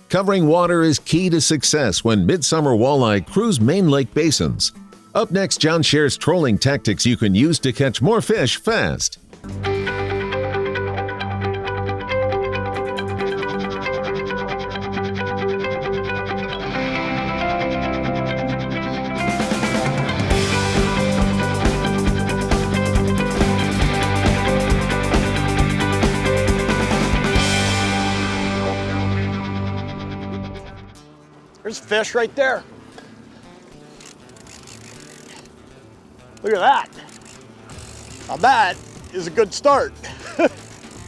Covering water is key to success when midsummer walleye cruise main lake basins. Up next, Jon shares trolling tactics you can use to catch more fish fast. There's a fish right there. Look at that. Now that is a good start.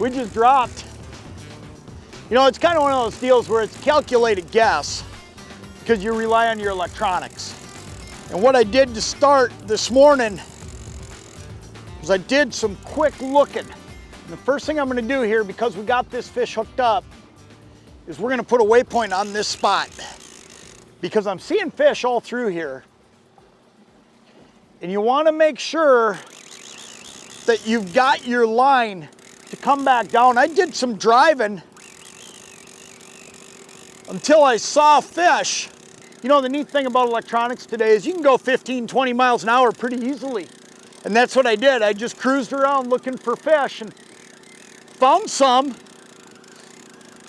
We just dropped. You know, it's kind of one of those deals where it's calculated guess because you rely on your electronics. And what I did to start this morning was I did some quick looking. And the first thing I'm going to do here, because we got this fish hooked up, is we're going to put a waypoint on this spot. Because I'm seeing fish all through here. And you want to make sure that you've got your line to come back down. I did some driving until I saw fish. You know, the neat thing about electronics today is you can go 15, 20 miles an hour pretty easily. And that's what I did. I just cruised around looking for fish and found some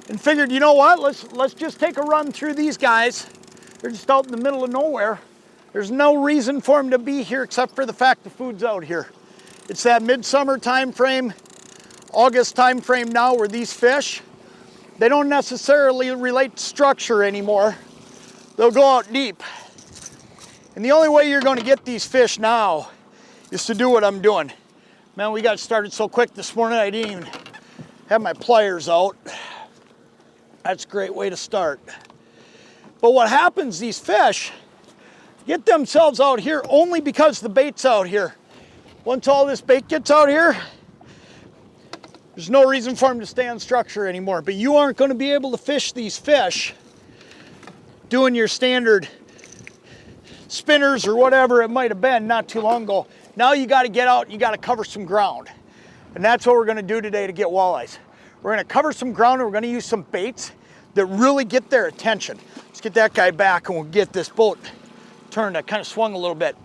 and figured, you know what, let's just take a run through these guys. They're just out in the middle of nowhere. There's no reason for them to be here except for the fact the food's out here. It's that midsummer time frame, August time frame now where these fish, they don't necessarily relate to structure anymore. They'll go out deep. And the only way you're going to get these fish now is to do what I'm doing. Man, we got started so quick this morning I didn't even have my pliers out. That's a great way to start. But what happens, these fish get themselves out here only because the bait's out here. Once all this bait gets out here, there's no reason for them to stay on structure anymore. But you aren't going to be able to fish these fish doing your standard spinners or whatever it might have been not too long ago. Now you got to get out and you got to cover some ground. And that's what we're going to do today to get walleyes. We're going to cover some ground and we're going to use some baits that really get their attention. Let's get that guy back and we'll get this boat turned. I kind of swung a little bit,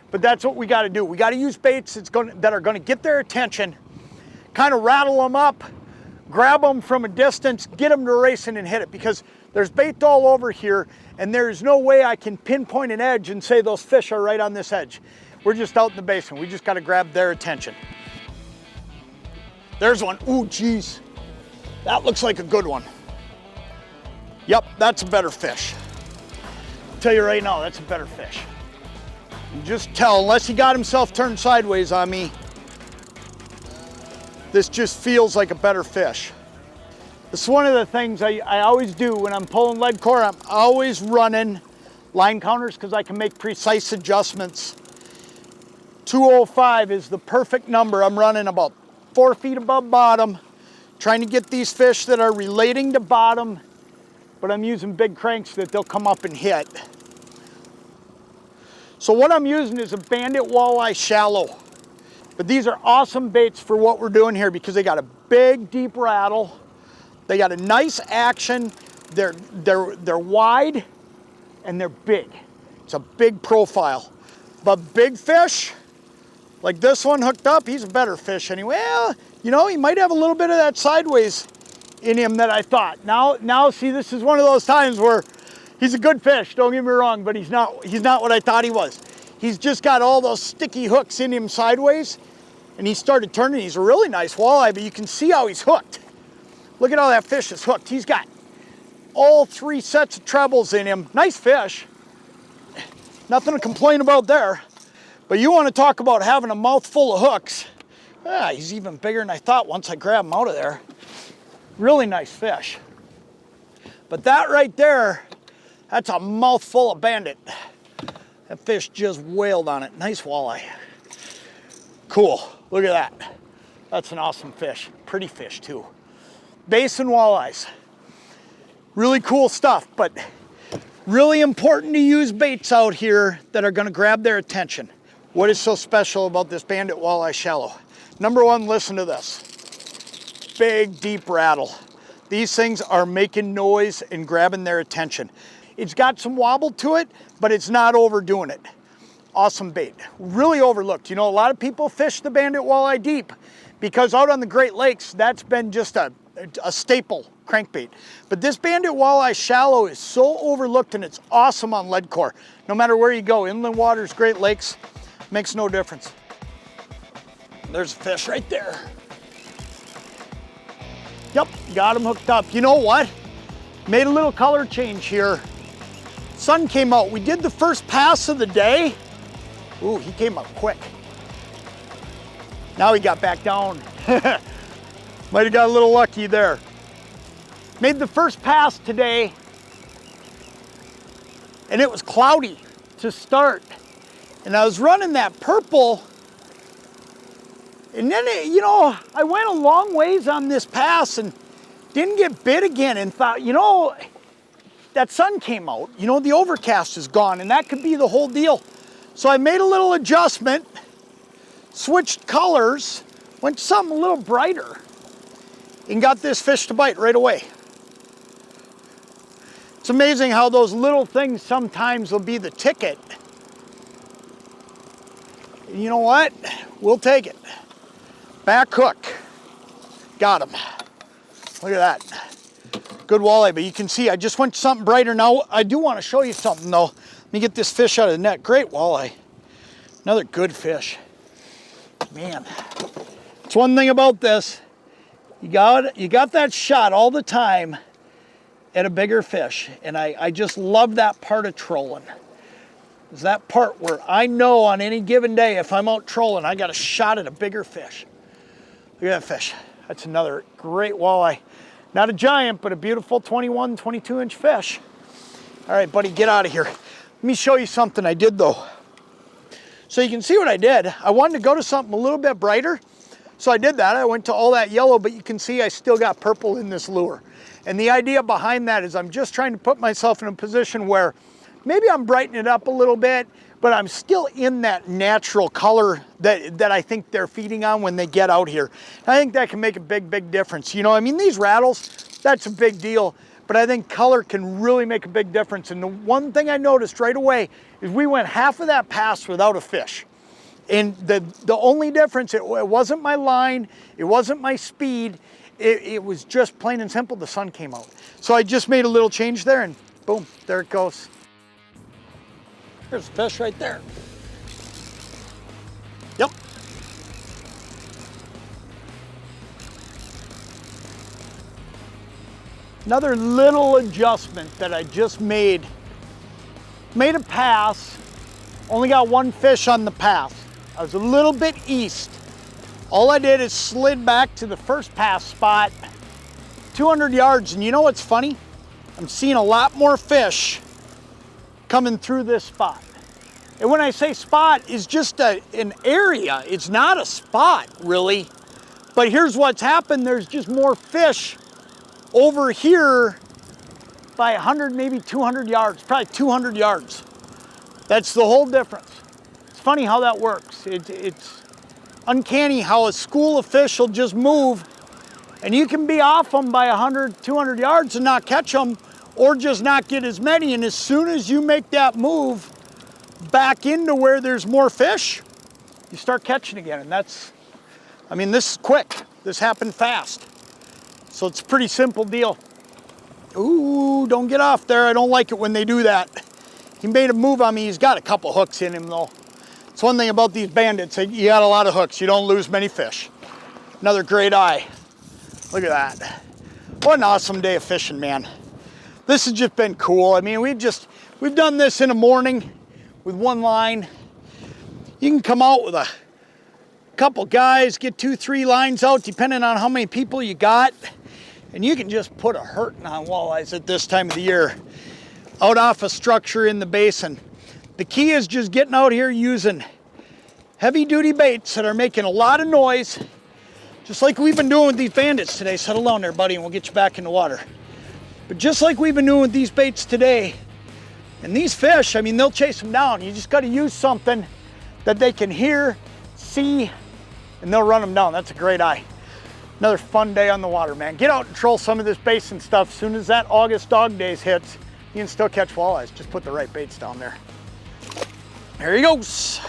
but that's what we got to do. We got to use baits that are going to get their attention, kind of rattle them up, grab them from a distance, get them to racing and hit it, because there's bait all over here and there's no way I can pinpoint an edge and say those fish are right on this edge. We're just out in the basin. We just got to grab their attention. There's one. Ooh, geez. That looks like a good one. Yep, that's a better fish. I'll tell you right now, that's a better fish. You just tell, unless he got himself turned sideways on me, this just feels like a better fish. It's one of the things I always do when I'm pulling lead core. I'm always running line counters because I can make precise adjustments. 205 is the perfect number. I'm running about 4 feet above bottom, trying to get these fish that are relating to bottom, but I'm using big cranks that they'll come up and hit. So what I'm using is a Bandit walleye shallow. But these are awesome baits for what we're doing here because they got a big, deep rattle. They got a nice action. They're wide and they're big. It's a big profile. But big fish, like this one hooked up, he's a better fish anyway. Well, you know, he might have a little bit of that sideways in him that I thought. Now see, this is one of those times where he's a good fish, don't get me wrong, but he's not what I thought he was. He's just got all those sticky hooks in him sideways, and he started turning. He's a really nice walleye, but you can see how he's hooked. Look at how that fish is hooked. He's got all 3 sets of trebles in him. Nice fish. Nothing to complain about there. But you want to talk about having a mouthful of hooks. He's even bigger than I thought once I grabbed him out of there. Really nice fish. But that right there, that's a mouthful of Bandit. That fish just wailed on it. Nice walleye. Cool, look at that. That's an awesome fish. Pretty fish too. Basin walleyes. Really cool stuff, but really important to use baits out here that are gonna grab their attention. What is so special about this Bandit walleye shallow? Number one, listen to this. Big, deep rattle. These things are making noise and grabbing their attention. It's got some wobble to it, but it's not overdoing it. Awesome bait, really overlooked. You know, a lot of people fish the bandit walleye deep because out on the Great Lakes, that's been just a staple crankbait. But this bandit walleye shallow is so overlooked, and it's awesome on lead core. No matter where you go, inland waters, Great Lakes, makes no difference. There's a fish right there. Yep, got him hooked up. You know what? Made a little color change here. Sun came out. We did the first pass of the day. Ooh, he came up quick. Now he got back down. Might have got a little lucky there. Made the first pass today, and it was cloudy to start. And I was running that purple, and then, you know, I went a long ways on this pass and didn't get bit again, and thought, you know, that sun came out. You know, the overcast is gone, and that could be the whole deal. So I made a little adjustment, switched colors, went to something a little brighter, and got this fish to bite right away. It's amazing how those little things sometimes will be the ticket. And you know what? We'll take it. Back hook. Got him. Look at that. Good walleye, but you can see I just went to something brighter. Now I do want to show you something though. Let me get this fish out of the net. Great walleye. Another good fish. Man, it's one thing about this. You got that shot all the time at a bigger fish. And I just love that part of trolling. It's that part where I know on any given day, if I'm out trolling, I got a shot at a bigger fish. Look at that fish. That's another great walleye. Not a giant, but a beautiful 21, 22 inch fish. All right, buddy, get out of here. Let me show you something I did though. So you can see what I did. I wanted to go to something a little bit brighter. So I did that. I went to all that yellow, but you can see I still got purple in this lure. And the idea behind that is I'm just trying to put myself in a position where maybe I'm brightening it up a little bit, but I'm still in that natural color that I think they're feeding on when they get out here. I think that can make a big, big difference. You know, I mean, these rattles, that's a big deal, but I think color can really make a big difference. And the one thing I noticed right away is we went half of that pass without a fish. And the only difference, it wasn't my line, it wasn't my speed, it was just plain and simple, the sun came out. So I just made a little change there and boom, there it goes. There's a fish right there. Yep. Another little adjustment that I just made. Made a pass, only got one fish on the pass. I was a little bit east. All I did is slid back to the first pass spot, 200 yards, and you know what's funny? I'm seeing a lot more fish coming through this spot. And when I say spot, it's just an area. It's not a spot, really. But here's what's happened. There's just more fish over here by 100, maybe 200 yards, probably 200 yards. That's the whole difference. It's funny how that works. It's uncanny how a school of fish will just move, and you can be off them by 100, 200 yards and not catch them, or just not get as many. And as soon as you make that move back into where there's more fish, you start catching again. And that's, I mean, this is quick. This happened fast. So it's a pretty simple deal. Ooh, don't get off there. I don't like it when they do that. He made a move on me. He's got a couple hooks in him though. It's one thing about these bandits. You got a lot of hooks. You don't lose many fish. Another great eye. Look at that. What an awesome day of fishing, man. This has just been cool. I mean, we've done this in the morning with one line. You can come out with a couple guys, get 2-3 lines out, depending on how many people you got. And you can just put a hurting on walleyes at this time of the year, out off a structure in the basin. The key is just getting out here using heavy duty baits that are making a lot of noise, just like we've been doing with these bandits today. Settle down there, buddy, and we'll get you back in the water. But just like we've been doing with these baits today, and these fish, I mean, they'll chase them down. You just got to use something that they can hear, see, and they'll run them down. That's a great eye. Another fun day on the water, man. Get out and troll some of this basin stuff. As soon as that August dog days hits, you can still catch walleyes. Just put the right baits down there. There he goes.